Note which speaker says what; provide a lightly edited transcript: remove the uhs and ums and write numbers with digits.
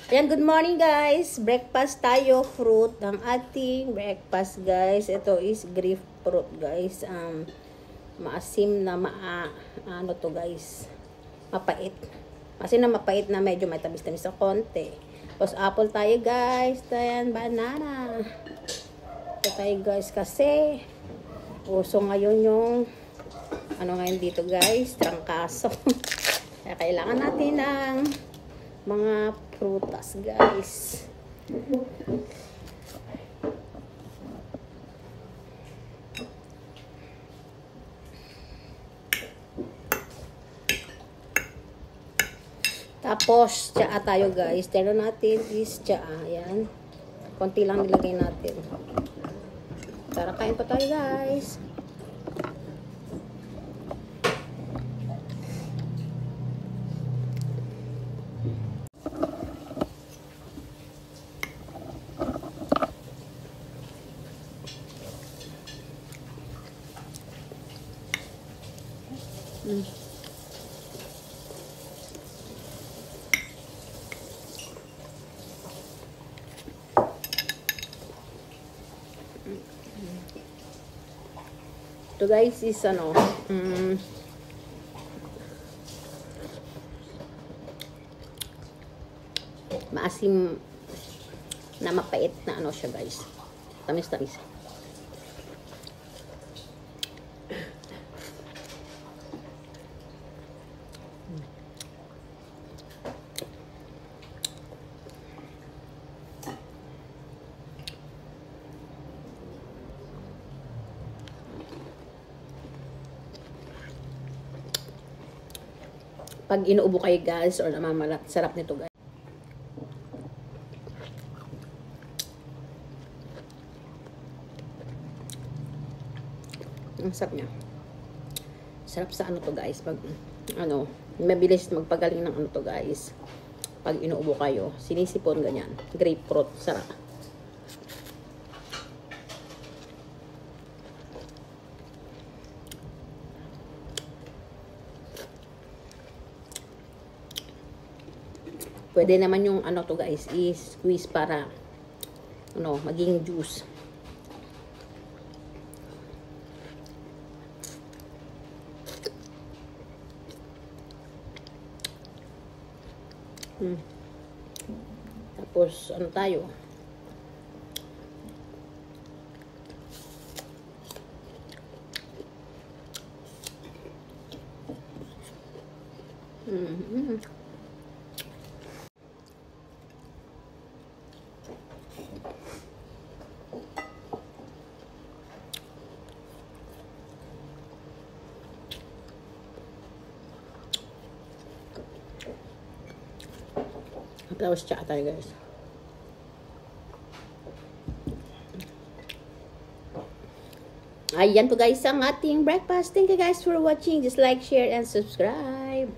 Speaker 1: Ayan, good morning guys. Breakfast tayo, fruit. Ang ating breakfast guys. Ito is grapefruit guys. Maasim na ano to guys. Mapait. Maasim na mapait na medyo may tamis-tamis sa konti. Tapos apple tayo guys. Ayan, banana. Ito tayo guys kasi uso ngayon yung ano ngayon dito guys, trangkaso. Kaya kailangan natin ng mga prutas guys. Tapos tsaa tayo guys. Tero natin is tsaa. Ayan. Konti lang nilagay natin. Tara, kain pa tayo guys. Ito guys is ano, maasim na mapait na ano siya guys. Tamis-tamis. Pag inuubo kayo guys or namamalat, sarap nito guys. Ang sarap niya. Sarap sa ano to guys. Pag ano, mabilis magpagaling ng ano to guys. Pag inuubo kayo, sinisipon ganyan. Grapefruit, sarap. Pwede naman yung ano to guys, i-squeeze para ano, maging juice. Tapos ano tayo? Tapos tsaa tayo guys. Ayan po guys ang ating breakfast. Thank you guys for watching. Just like, share, and subscribe.